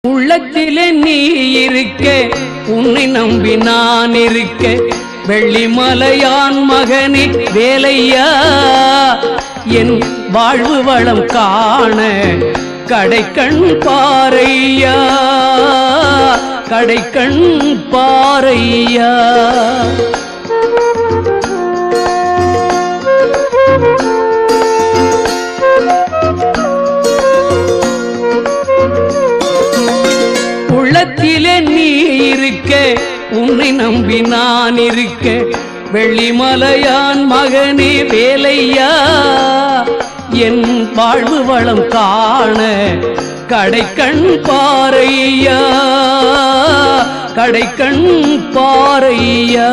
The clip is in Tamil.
உள்ளத்திலே நீ இருக்க, உன்னை நம்பி நான் இருக்க, வெள்ளிமலையான் மகனே வேலையா, என் வாழ்வு வளம் காண கடைக்கண் பாரையா, கடைக்கண் பாரையா. உள்ளத்திலே நீ இருக்க, உன்னை நம்பி நான் இருக்க, வெள்ளிமலையான் மகனே வேலையா, என் வாழ்வு வளம் காண கடைக்கண் பாரையா, கடைக்கண் பாரையா.